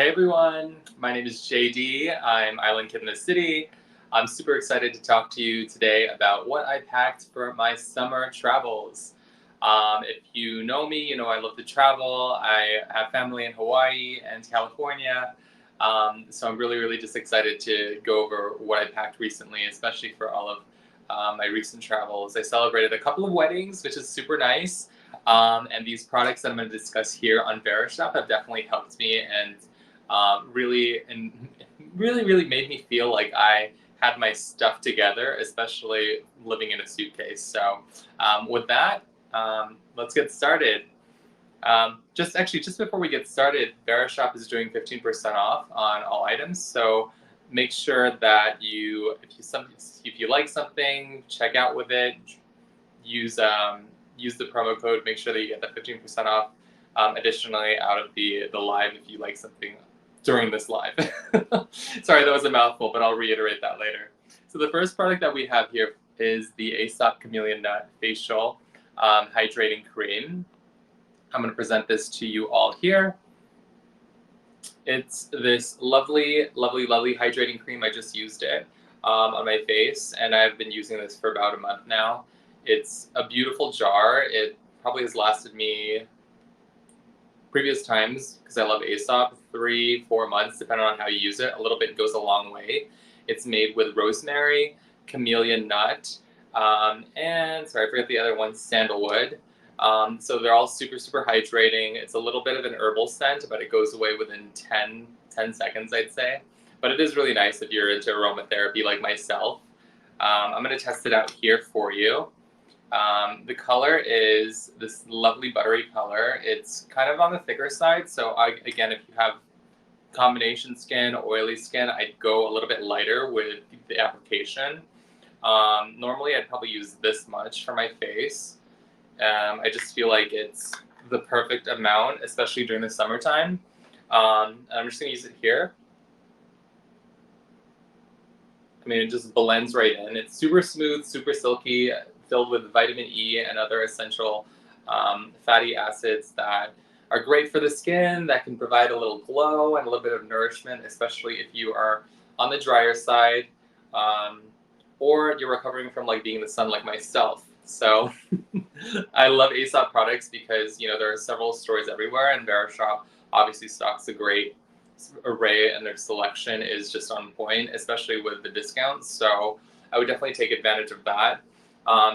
Hey everyone, my name is JD. I'm Island Kid in the City. I'm super excited to talk to you today about what I packed for my summer travels. If you know me, you know I love to travel. I have family in Hawaii and California. So I'm really just excited to go over what I packed recently, especially for all of my recent travels. I celebrated a couple of weddings, which is super nice. And these products that I'm going to discuss here on Verishop have definitely helped me and really made me feel like I had my stuff together, especially living in a suitcase. So with that, let's get started. Just before we get started, Verishop is doing 15% off on all items. So make sure that if you like something, check out with it. Use the promo code. Make sure that you get that 15% off. Additionally, out of the live, if you like something during this live. Sorry, that was a mouthful, but I'll reiterate that later. So the first product that we have here is the Aesop Chameleon Nut Facial Hydrating Cream. I'm going to present this to you all here. It's this lovely hydrating cream. I just used it on my face, and I've been using this for about a month now. It's a beautiful jar. It probably has lasted me previous times, because I love Aesop, 3-4 months, depending on how you use it. A little bit goes a long way. It's made with rosemary, chameleon nut, and sorry, I forget the other one, sandalwood. So they're all super hydrating. It's a little bit of an herbal scent, but it goes away within 10 seconds, I'd say. But it is really nice if you're into aromatherapy like myself. I'm going to test it out here for you. The color is this lovely buttery color. It's kind of on the thicker side. So again, if you have combination skin, oily skin, I'd go a little bit lighter with the application. Normally I'd probably use this much for my face. I just feel like it's the perfect amount, especially during the summertime. And I'm just gonna use it here. I mean, it just blends right in. It's super smooth, super silky, filled with vitamin E and other essential fatty acids that are great for the skin, that can provide a little glow and a little bit of nourishment, especially if you are on the drier side, or you're recovering from being in the sun like myself. So I love Aesop products because there are several stores everywhere, and Verishop obviously stocks a great array, and their selection is just on point, especially with the discounts. So I would definitely take advantage of that.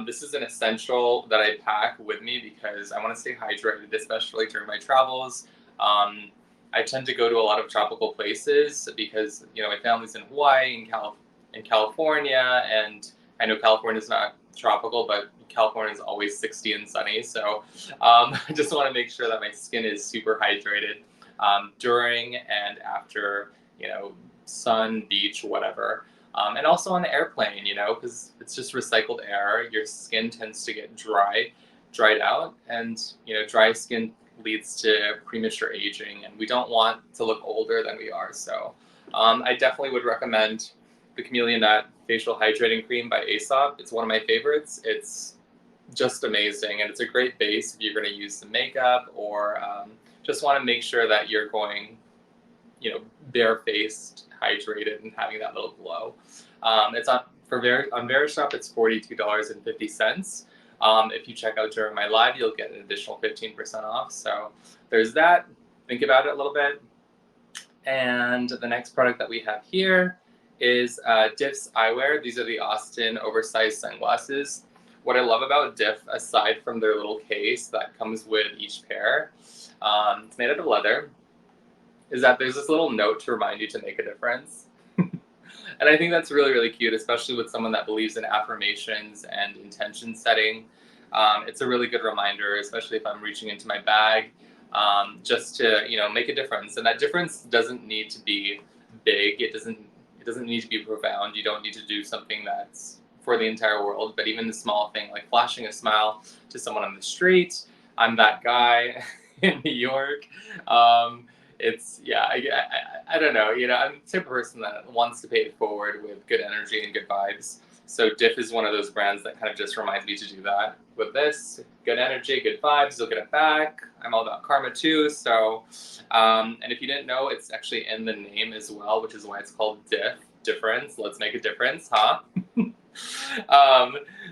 This is an essential that I pack with me because I want to stay hydrated, especially during my travels. I tend to go to a lot of tropical places because my family's in Hawaii and California, and I know California is not tropical, but California is always 60 and sunny. So I just want to make sure that my skin is super hydrated during and after, sun, beach, whatever. And also on the airplane, because it's just recycled air. Your skin tends to get dried out, and dry skin leads to premature aging, and we don't want to look older than we are. So I definitely would recommend the Chameleon Nut Facial Hydrating Cream by Aesop. It's one of my favorites. It's just amazing, and it's a great base if you're going to use some makeup or just want to make sure that you're going, barefaced, hydrated, and having that little glow. It's on Verishop. It's $42.50. If you check out during my live, you'll get an additional 15% off. So there's that. Think about it a little bit. And the next product that we have here is Diff's Eyewear. These are the Austin oversized sunglasses. What I love about Diff, aside from their little case that comes with each pair, it's made out of leather, is that there's this little note to remind you to make a difference. And I think that's really cute, especially with someone that believes in affirmations and intention setting. It's a really good reminder, especially if I'm reaching into my bag, just to make a difference. And that difference doesn't need to be big. It doesn't need to be profound. You don't need to do something that's for the entire world, but even the small thing like flashing a smile to someone on the street. I'm that guy in New York. I don't know. I'm the type of person that wants to pay it forward with good energy and good vibes. So Diff is one of those brands that kind of just reminds me to do that. With this, good energy, good vibes, you'll get it back. I'm all about karma too. So, and if you didn't know, it's actually in the name as well, which is why it's called Diff, difference. Let's make a difference, huh?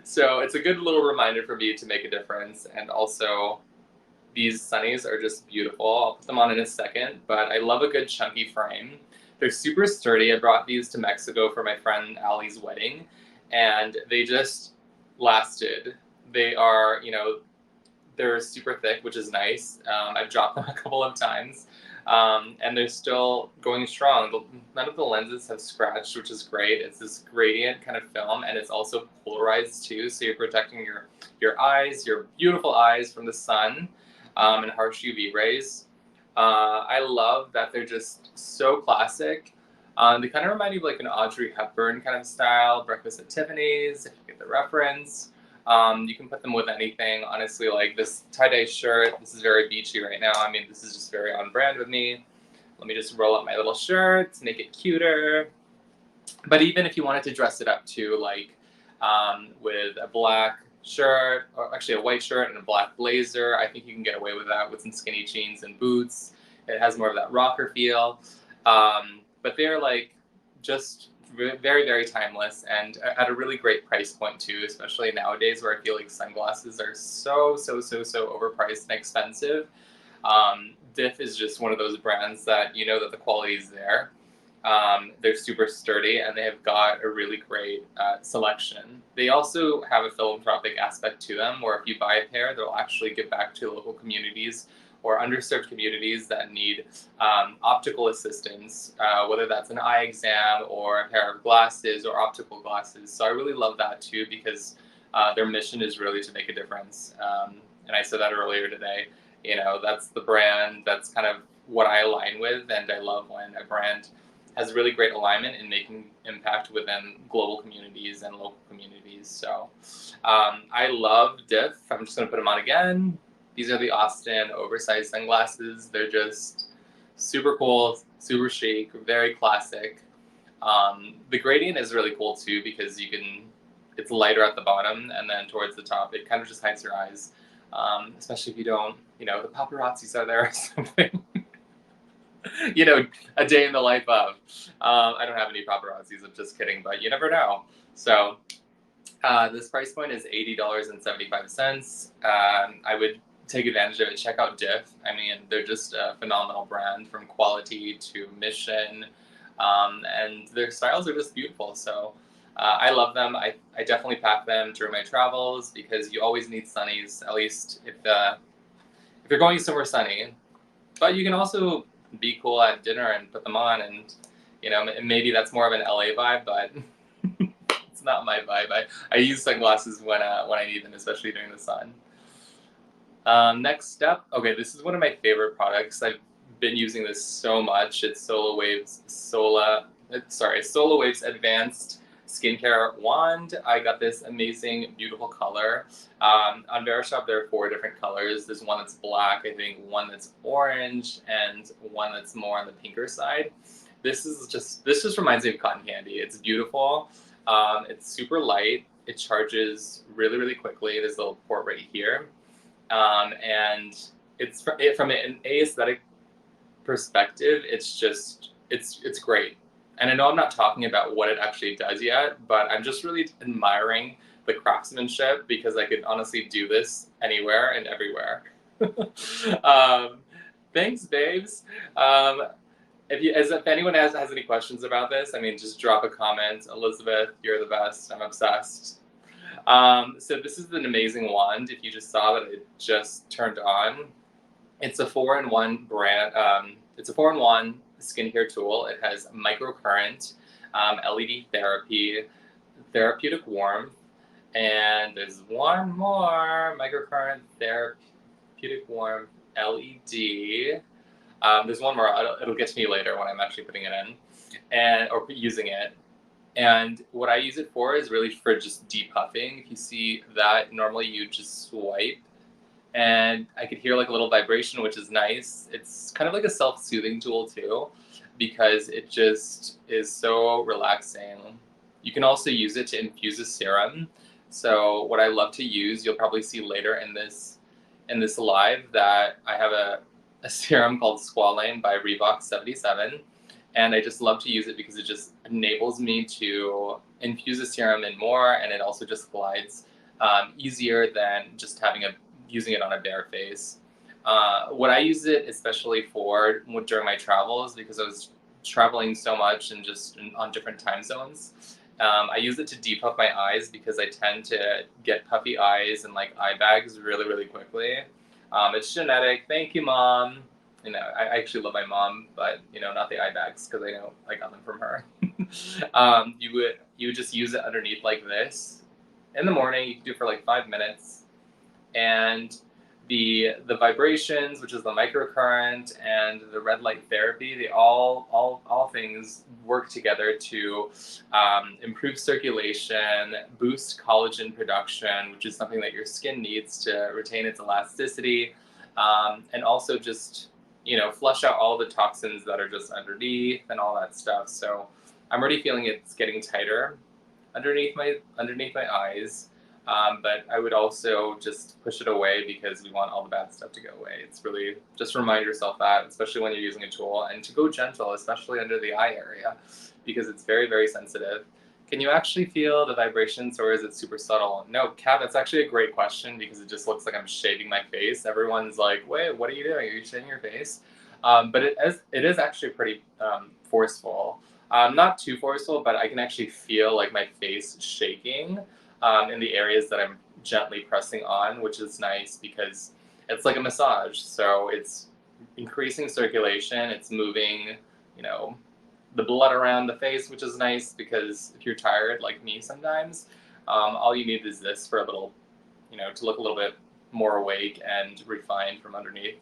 So it's a good little reminder for me to make a difference. And also, these sunnies are just beautiful. I'll put them on in a second, but I love a good chunky frame. They're super sturdy. I brought these to Mexico for my friend Allie's wedding, and they just lasted. They are, they're super thick, which is nice. I've dropped them a couple of times, and they're still going strong. None of the lenses have scratched, which is great. It's this gradient kind of film, and it's also polarized too, so you're protecting your eyes, your beautiful eyes from the sun and harsh UV rays. I love that they're just so classic. They kind of remind you of like an Audrey Hepburn kind of style, Breakfast at Tiffany's, if you get the reference. You can put them with anything. Honestly, like this tie-dye shirt, this is very beachy right now. I mean, this is just very on brand with me. Let me just roll up my little shirt, make it cuter. But even if you wanted to dress it up too, like with a black shirt, or actually a white shirt and a black blazer, I think you can get away with that with some skinny jeans and boots. It has more of that rocker feel. But they're like just very, very timeless and at a really great price point too, especially nowadays where I feel like sunglasses are so overpriced and expensive. Diff is just one of those brands that you know that the quality is there. They're super sturdy and they have got a really great selection. They also have a philanthropic aspect to them where if you buy a pair, they'll actually give back to local communities or underserved communities that need optical assistance, whether that's an eye exam or a pair of glasses or optical glasses. So I really love that too because their mission is really to make a difference. And I said that earlier today. That's the brand, that's kind of what I align with, and I love when a brand has really great alignment in making impact within global communities and local communities. So I love Diff. I'm just going to put them on again. These are the Austin oversized sunglasses. They're just super cool, super chic, very classic. The gradient is really cool too because it's lighter at the bottom and then towards the top, it kind of just hides your eyes. Especially if you don't, the paparazzis are there or something. A day in the life of. I don't have any paparazzis, I'm just kidding, but you never know. So this price point is $80.75. I would take advantage of it. Check out Diff. I mean, they're just a phenomenal brand from quality to mission, and their styles are just beautiful. So I love them. I definitely pack them during my travels because you always need sunnies, at least if you're going somewhere sunny. But you can also be cool at dinner and put them on, and maybe that's more of an LA vibe, but it's not my vibe. I use sunglasses when I need them, especially during the sun. Next step, okay, this is one of my favorite products. I've been using this so much. It's Solar Waves Advanced Skincare Wand. I got this amazing, beautiful color. On Verishop, there are 4 different colors. There's one that's black, I think, one that's orange, and one that's more on the pinker side. This just reminds me of cotton candy. It's beautiful. It's super light. It charges really quickly. There's a little port right here. And it's from an aesthetic perspective, it's great. And I know I'm not talking about what it actually does yet, but I'm just really admiring the craftsmanship because I could honestly do this anywhere and everywhere. Thanks, babes. If anyone has any questions about this, I mean, just drop a comment. Elizabeth, you're the best. I'm obsessed. So this is an amazing wand. If you just saw that it just turned on, it's a 4-in-1 brand. It's a 4-in-1 skincare tool. It has microcurrent, LED therapy, therapeutic warmth, and there's one more microcurrent therapeutic warmth LED. There's one more. It'll get to me later when I'm actually putting it in or using it. And what I use it for is really for just depuffing. If you see that, normally you just swipe and I could hear like a little vibration, which is nice. It's kind of like a self-soothing tool too, because it just is so relaxing. You can also use it to infuse a serum. So what I love to use, you'll probably see later in this live, that I have a serum called Squalane by Reebok 77. And I just love to use it because it just enables me to infuse a serum in more, and it also just glides easier than just using it on a bare face. What I use it especially for during my travels, because I was traveling so much and just on different time zones. I use it to depuff my eyes because I tend to get puffy eyes and like eye bags really, really quickly. It's genetic. Thank you, Mom. I actually love my mom, but not the eye bags because I know I got them from her. You would just use it underneath like this in the morning. You can do it for like 5 minutes, and the vibrations, which is the microcurrent, and the red light therapy, they all things work together to improve circulation, boost collagen production, which is something that your skin needs to retain its elasticity, and also just flush out all the toxins that are just underneath and all that stuff. So I'm already feeling it's getting tighter underneath my eyes. But I would also just push it away because we want all the bad stuff to go away. It's really just remind yourself that, especially when you're using a tool, and to go gentle, especially under the eye area, because it's very, very sensitive. Can you actually feel the vibrations, or is it super subtle? No, Kat, that's actually a great question because it just looks like I'm shaving my face. Everyone's like, wait, what are you doing? Are you shaving your face? But it is actually pretty forceful. Not too forceful, but I can actually feel like my face shaking in the areas that I'm gently pressing on, which is nice because it's like a massage. So it's increasing circulation, it's moving, the blood around the face, which is nice because if you're tired like me sometimes, all you need is this for a little, to look a little bit more awake and refined from underneath.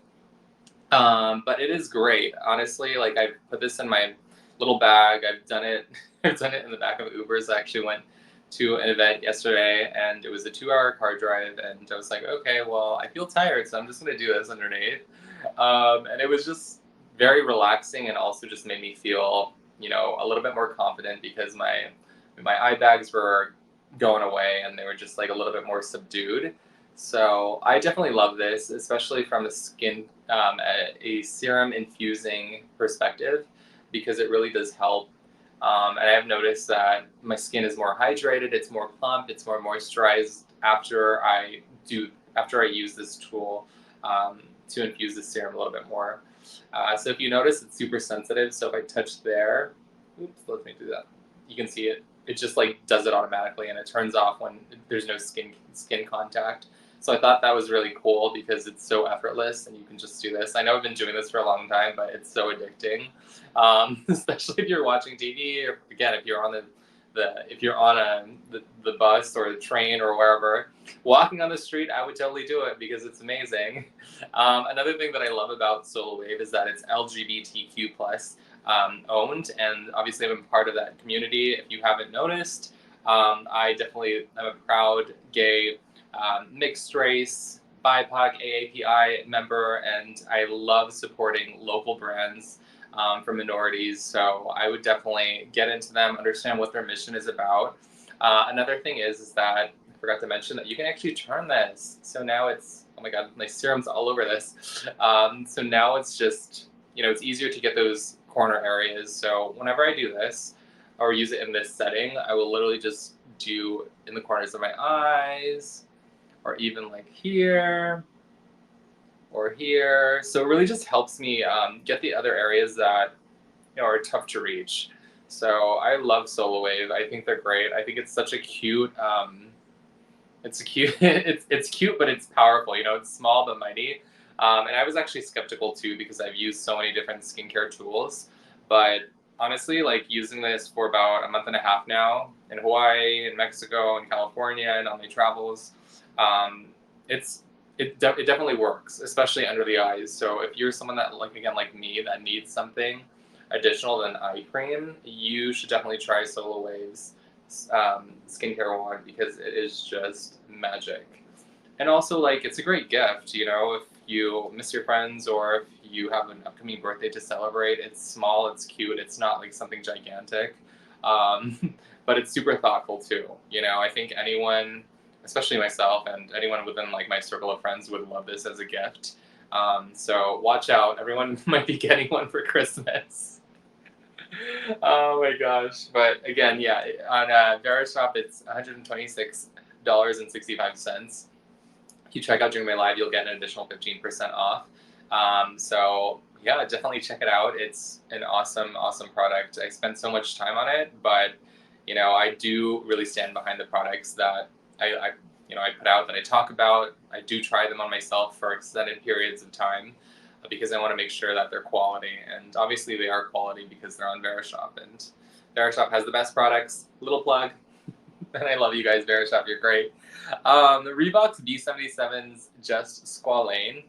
But it is great, honestly. Like, I've put this in my little bag. I've done it. I've done it in the back of Ubers. I actually went to an event yesterday, and it was a 2-hour car drive, and I was like, okay, well, I feel tired, so I'm just going to do this underneath. And it was just very relaxing, and also just made me feel, a little bit more confident because my eye bags were going away, and they were just like a little bit more subdued. So I definitely love this, especially from a serum infusing perspective, because it really does help. And I have noticed that my skin is more hydrated, it's more plump, it's more moisturized after I use this tool to infuse the serum a little bit more. So if you notice, it's super sensitive. So if I touch there, let me do that. You can see it. It just like does it automatically, and it turns off when there's no skin contact. So I thought that was really cool because it's so effortless, and you can just do this. I know I've been doing this for a long time, but it's so addicting, especially if you're watching TV, or again, if you're on the bus or the train or wherever. Walking on the street, I would totally do it because it's amazing. Another thing that I love about SoloWave is that it's LGBTQ plus owned, and obviously I'm a part of that community. If you haven't noticed, I definitely am a proud gay mixed race BIPOC AAPI member, and I love supporting local brands for minorities. So I would definitely get into them, understand what their mission is about. Another thing is that I forgot to mention that you can actually turn this. So now it's, oh my God, my serum's all over this. So now it's just, it's easier to get those corner areas. So whenever I do this or use it in this setting, I will literally just do in the corners of my eyes, or even like here or here. So it really just helps me get the other areas that are tough to reach. So I love SoloWave. I think they're great. I think it's such a cute. It's cute. it's cute, but it's powerful. It's small but mighty. And I was actually skeptical too because I've used so many different skincare tools. But honestly, like using this for about a month and a half now in Hawaii, in Mexico, in California, and on my travels, it definitely works, especially under the eyes. So if you're someone that like me that needs something additional than eye cream, you should definitely try SoloWave's skincare wand because it is just magic. And also, like, it's a great gift, if you miss your friends or if you have an upcoming birthday to celebrate. It's small, it's cute, it's not like something gigantic. But it's super thoughtful too. You know, I think anyone, especially myself and anyone within like my circle of friends, would love this as a gift. So watch out, everyone might be getting one for Christmas. Oh my gosh. But again, yeah, on Verishop, it's $126.65. If you check out during my live, you'll get an additional 15% off. So yeah, definitely check it out. It's an awesome, awesome product. I spent so much time on it, but you know, I do really stand behind the products that I put out, that I talk about. I do try them on myself for extended periods of time because I want to make sure that they're quality. And obviously they are quality because they're on Verishop, and Verishop has the best products. Little plug. And I love you guys, Verishop. You're great. Reebok's B77's Just Squalane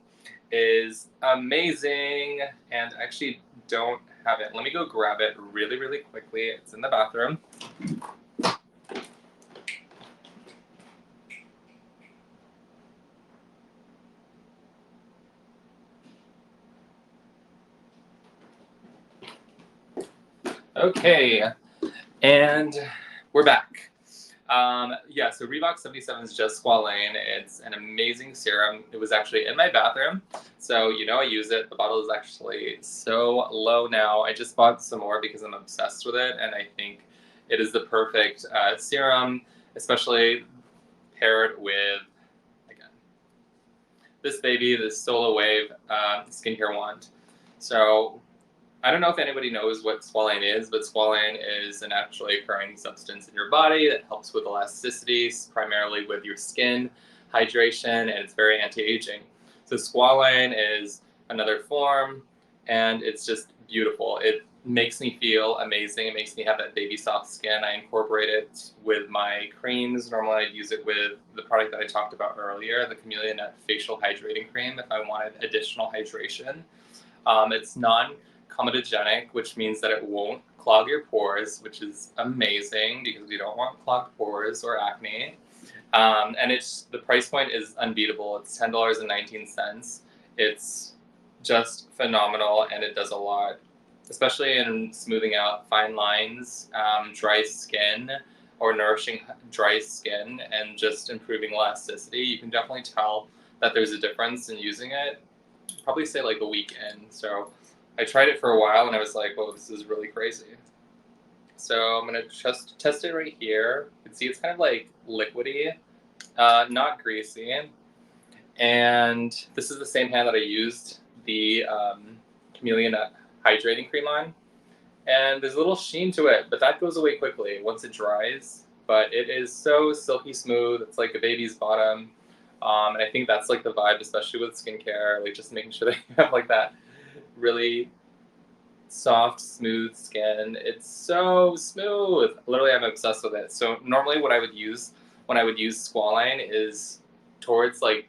is amazing, and I actually don't have it. Let me go grab it really, really quickly. It's in the bathroom. Okay, and we're back. Yeah, so Reebok 77 is Just Squalane. It's an amazing serum. It was actually in my bathroom, so you know I use it. The bottle is actually so low now. I just bought some more because I'm obsessed with it, and I think it is the perfect serum, especially paired with, again, this baby, this Solar Wave skincare wand. So I don't know if anybody knows what squalane is, but squalane is a naturally occurring substance in your body that helps with elasticity, primarily with your skin, hydration, and it's very anti-aging. So squalane is another form, and it's just beautiful. It makes me feel amazing. It makes me have that baby soft skin. I incorporate it with my creams. Normally I'd use it with the product that I talked about earlier, the Chameleon facial hydrating cream, if I wanted additional hydration. It's non-comedogenic, which means that it won't clog your pores, which is amazing because we don't want clogged pores or acne. And the price point is unbeatable. It's $10.19. It's just phenomenal, and it does a lot, especially in smoothing out fine lines, dry skin, or nourishing dry skin, and just improving elasticity. You can definitely tell that there's a difference in using it. Probably say like a week in. So I tried it for a while and I was like, "Whoa, this is really crazy." So I'm gonna just test it right here. You can see it's kind of like liquidy, not greasy. And this is the same hand that I used the Chameleon hydrating cream on. And there's a little sheen to it, but that goes away quickly once it dries. But it is so silky smooth. It's like a baby's bottom. And I think that's like the vibe, especially with skincare, like just making sure that you have like that really soft, smooth skin. It's so smooth. Literally, I'm obsessed with it. So normally what I would use when I would use squalane is towards like,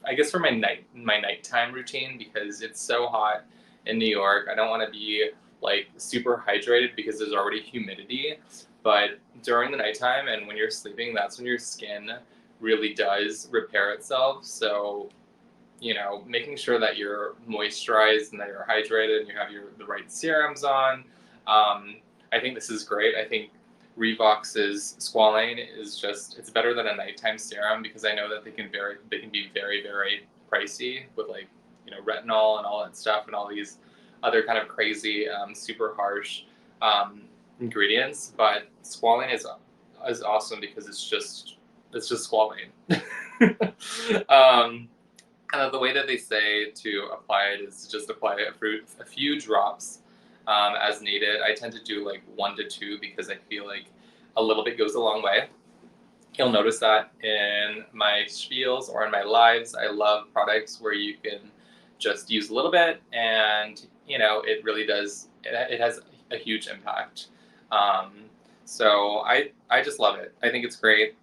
I guess for my nighttime routine, because it's so hot in New York. I don't want to be like super hydrated because there's already humidity. But during the nighttime and when you're sleeping, that's when your skin really does repair itself. So, you know, making sure that you're moisturized and that you're hydrated and you have the right serums on. I think this is great. I think Reebok's squalane is just, it's better than a nighttime serum because I know that they can be very, very pricey with like, you know, retinol and all that stuff and all these other kind of crazy, super harsh ingredients. But squalane is awesome because it's just squalane. The way that they say to apply it is to just apply a few drops as needed. I tend to do like 1 to 2 because I feel like a little bit goes a long way. You'll notice that in my spiels or in my lives, I love products where you can just use a little bit and, you know, it really does, it has a huge impact. So I just love it. I think it's great.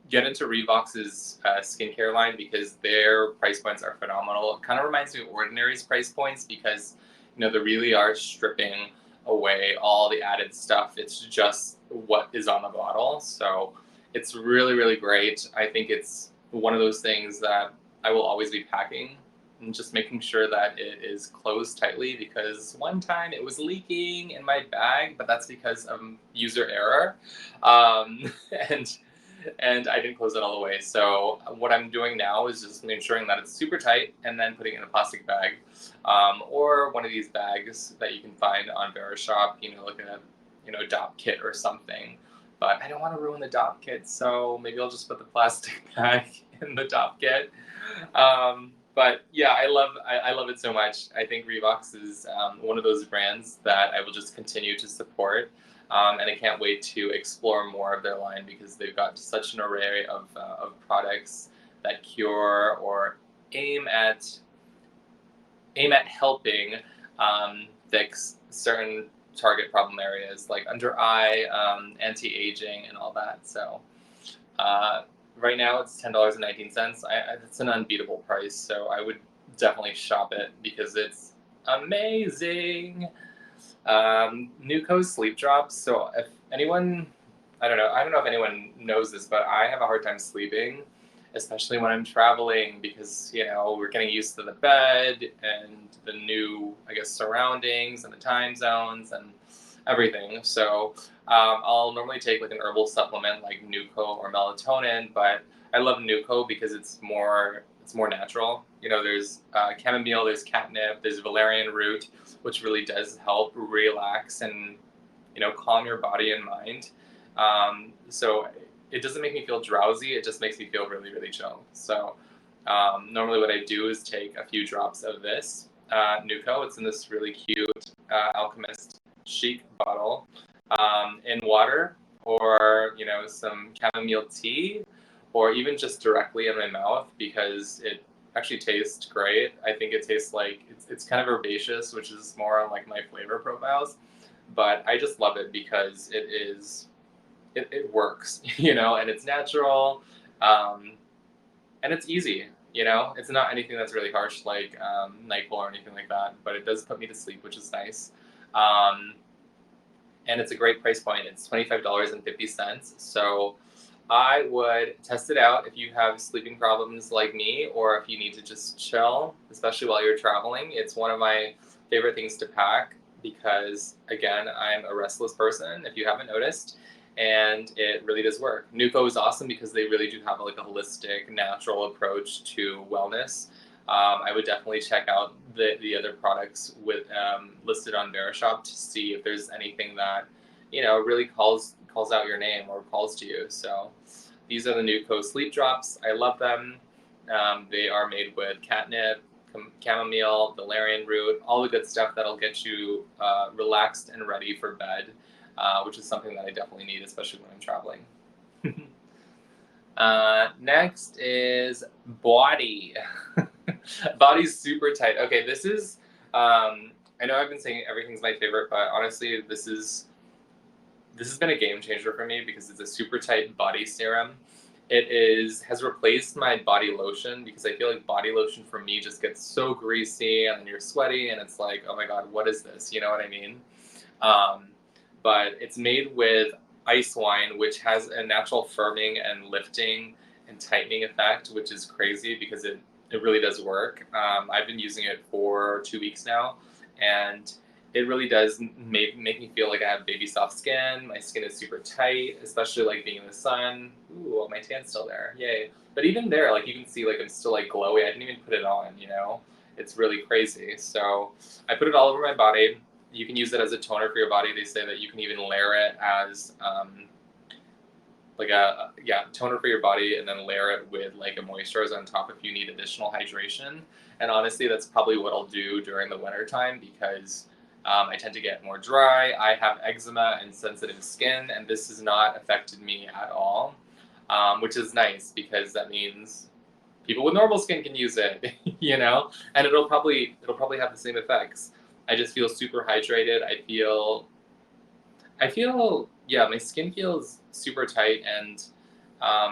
Get into Reebok's skincare line because their price points are phenomenal. It kind of reminds me of Ordinary's price points because, you know, they really are stripping away all the added stuff. It's just what is on the bottle. So it's really, really great. I think it's one of those things that I will always be packing and just making sure that it is closed tightly, because one time it was leaking in my bag, but that's because of user error. Um, and and I didn't close it all the way. So what I'm doing now is just ensuring that it's super tight and then putting it in a plastic bag, or one of these bags that you can find on Verishop, like a DOP kit or something. But I don't want to ruin the DOP kit, so maybe I'll just put the plastic bag in the DOP kit. But yeah, I love it so much. I think Reeboks is one of those brands that I will just continue to support. And I can't wait to explore more of their line, because they've got such an array of products that cure or aim at helping fix certain target problem areas like under eye, anti-aging, and all that. So right now it's $10.19. It's an unbeatable price, so I would definitely shop it because it's amazing. Newco sleep drops. So if anyone, I don't know if anyone knows this, but I have a hard time sleeping, especially when I'm traveling, because we're getting used to the bed and the new, I guess, surroundings and the time zones and everything. So I'll normally take like an herbal supplement like Newco or melatonin, but I love Newco because it's more natural. There's chamomile, there's catnip, there's valerian root, which really does help relax and calm your body and mind. So it doesn't make me feel drowsy. It just makes me feel really, really chill. So normally what I do is take a few drops of this Newco. It's in this really cute Alchemist chic bottle in water, or some chamomile tea, or even just directly in my mouth, because it actually tastes great. I think it tastes like it's kind of herbaceous, which is more on like my flavor profiles, but I just love it because it works, and it's natural, and it's easy. It's not anything that's really harsh like NyQuil or anything like that, but it does put me to sleep, which is nice. And it's a great price point. It's $25.50. So I would test it out if you have sleeping problems like me, or if you need to just chill, especially while you're traveling. It's one of my favorite things to pack because, again, I'm a restless person, if you haven't noticed, and it really does work. Newco is awesome because they really do have like a holistic, natural approach to wellness. I would definitely check out the other products with listed on Verishop to see if there's anything that really calls out your name or calls to you. So these are the Newco sleep drops. I love them. They are made with catnip, chamomile, valerian root, all the good stuff that'll get you relaxed and ready for bed, which is something that I definitely need, especially when I'm traveling. Next is body. Body's super tight. Okay, this is, I know I've been saying everything's my favorite, but honestly, this has been a game changer for me because it's a super tight body serum. It has replaced my body lotion, because I feel like body lotion for me just gets so greasy and then you're sweaty and it's like, oh my God, what is this? You know what I mean? But it's made with ice wine, which has a natural firming and lifting and tightening effect, which is crazy because it really does work. I've been using it for 2 weeks now, and it really does make me feel like I have baby soft skin. My skin is super tight, especially like being in the sun. Ooh, my tan's still there. Yay. But even there, like you can see like I'm still like glowy. I didn't even put it on, It's really crazy. So I put it all over my body. You can use it as a toner for your body. They say that you can even layer it as like a toner for your body, and then layer it with like a moisturizer on top if you need additional hydration. And honestly, that's probably what I'll do during the winter time, because I tend to get more dry. I have eczema and sensitive skin, and this has not affected me at all, which is nice because that means people with normal skin can use it, and it'll probably have the same effects. I just feel super hydrated. I feel, yeah, my skin feels super tight and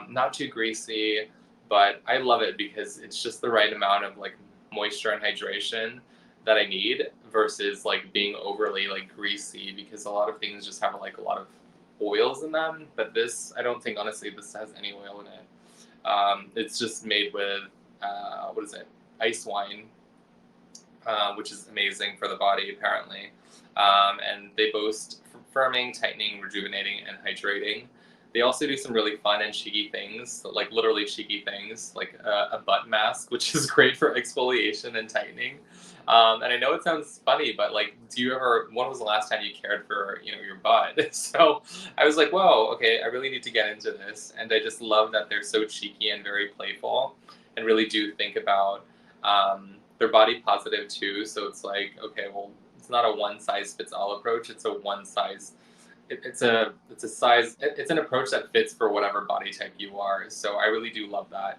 not too greasy, but I love it because it's just the right amount of like moisture and hydration that I need, versus like being overly like greasy, because a lot of things just have like a lot of oils in them. But this, I don't think, honestly, this has any oil in it. It's just made with, what is it? Ice wine, which is amazing for the body apparently. And they boast firming, tightening, rejuvenating, and hydrating. They also do some really fun and cheeky things, like literally cheeky things, like a butt mask, which is great for exfoliation and tightening. And I know it sounds funny, but like, when was the last time you cared for, your butt? So I was like, whoa, okay, I really need to get into this. And I just love that they're so cheeky and very playful and really do think about their body positive too. So it's like, okay, well, it's not a one size fits all approach. It's a one size it's an approach that fits for whatever body type you are. So I really do love that.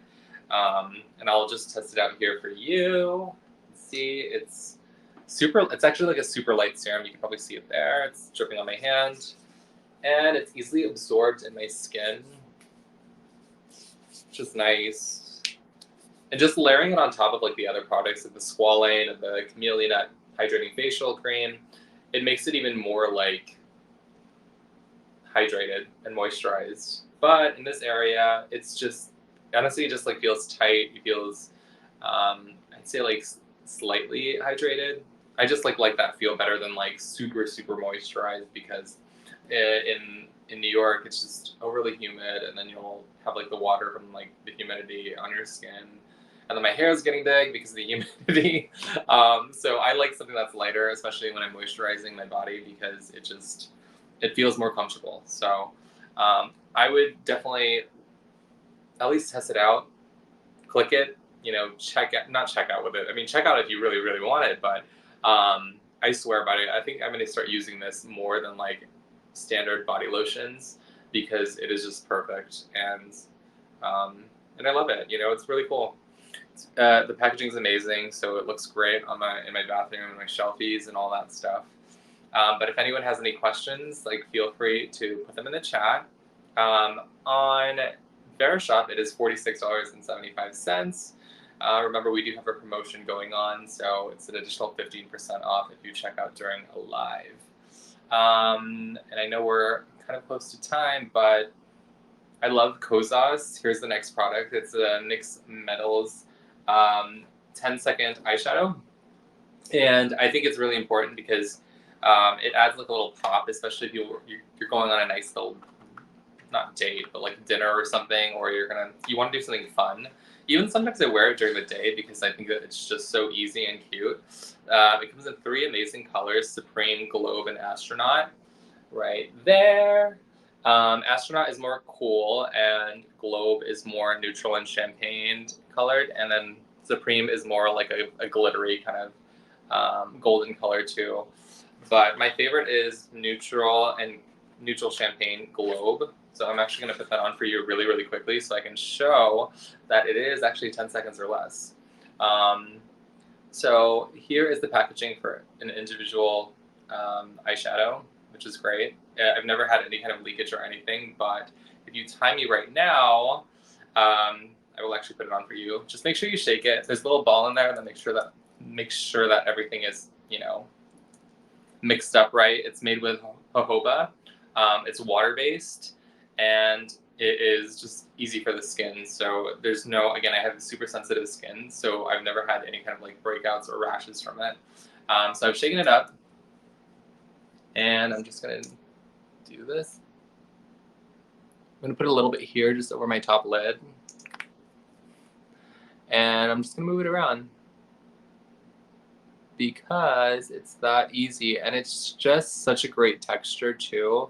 And I'll just test it out here for you. See, it's actually like a super light serum. You can probably see it there. It's dripping on my hand and it's easily absorbed in my skin, which is nice. And just layering it on top of like the other products, like the Squalane and the Chameleon hydrating facial cream, it makes it even more like hydrated and moisturized. But in this area, it's just honestly, it just like feels tight. It feels, I'd say like slightly hydrated. I just like that feel better than like super moisturized, because in New York it's just overly humid, and then you'll have like the water from like the humidity on your skin, and then my hair is getting big because of the humidity. So I like something that's lighter, especially when I'm moisturizing my body, because it feels more comfortable. So I would definitely at least test it out, click it, not check out with it. I mean, check out if you really want it, but I swear by it. I think I'm going to start using this more than like standard body lotions, because it is just perfect. And I love it. It's really cool. The packaging is amazing, so it looks great in my bathroom and my shelfies and all that stuff. But if anyone has any questions, like, feel free to put them in the chat. On Verishop, it is $46.75. Remember, we do have a promotion going on, so it's an additional 15% off if you check out during a live. And I know we're kind of close to time, but I love Kozas. Here's the next product. It's a Nyx Metals 10-second eyeshadow. And I think it's really important because it adds like a little pop, especially if you're going on a nice little, not date, but like dinner or something, or you want to do something fun. Even sometimes I wear it during the day because I think that it's just so easy and cute. It comes in 3 amazing colors: Supreme, Globe, and Astronaut. Right there. Astronaut is more cool, and Globe is more neutral and champagne colored, and then Supreme is more like a glittery kind of golden color too. But my favorite is neutral champagne Globe. So I'm actually going to put that on for you really quickly so I can show that it is actually 10 seconds or less. So here is the packaging for an individual eyeshadow, which is great. I've never had any kind of leakage or anything, but if you time me right now, I will actually put it on for you. Just make sure you shake it. If there's a little ball in there, then make sure that everything is, mixed up right. It's made with jojoba. It's water-based, and it is just easy for the skin. So again, I have super sensitive skin, so I've never had any kind of like breakouts or rashes from it. So I've shaken it up, and I'm just going to do this. I'm going to put a little bit here just over my top lid, and I'm just going to move it around because it's that easy, and it's just such a great texture too,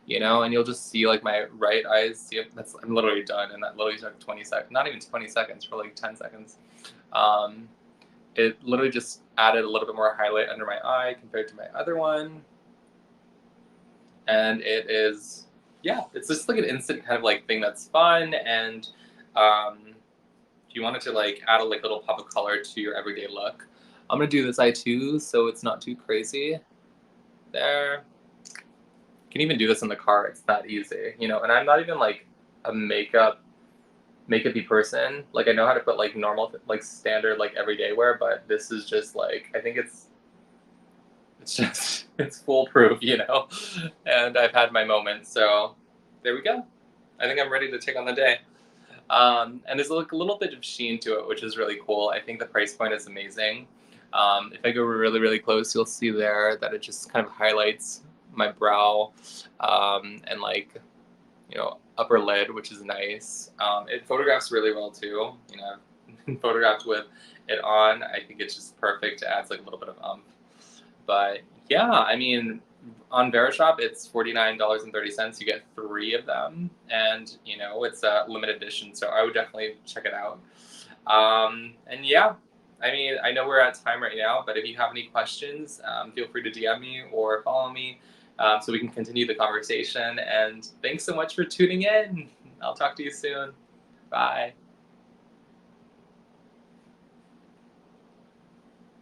and you'll just see like my right eyes. See, I'm literally done, and that literally took 20 seconds, not even 20 seconds, for like 10 seconds. It literally just added a little bit more highlight under my eye compared to my other one. And it is, it's just like an instant kind of like thing that's fun. And if you wanted to like add a like little pop of color to your everyday look, I'm gonna do this eye too, so it's not too crazy. There. You can even do this in the car. It's that easy, And I'm not even like a makeup-y person. Like, I know how to put like normal, like standard, like everyday wear, but this is just like, I think it's foolproof, And I've had my moments, so there we go. I think I'm ready to take on the day. And there's like a little bit of sheen to it, which is really cool. I think the price point is amazing. If I go really, really close, you'll see there that it just kind of highlights my brow, and like, upper lid, which is nice. It photographs really well too. Photographed with it on. I think it's just perfect. It adds like a little bit of But yeah, I mean, on Verishop, it's $49.30. You get 3 of them, and it's a limited edition, so I would definitely check it out. And yeah, I mean, I know we're at time right now, but if you have any questions, feel free to DM me or follow me, so we can continue the conversation. And thanks so much for tuning in. I'll talk to you soon. Bye.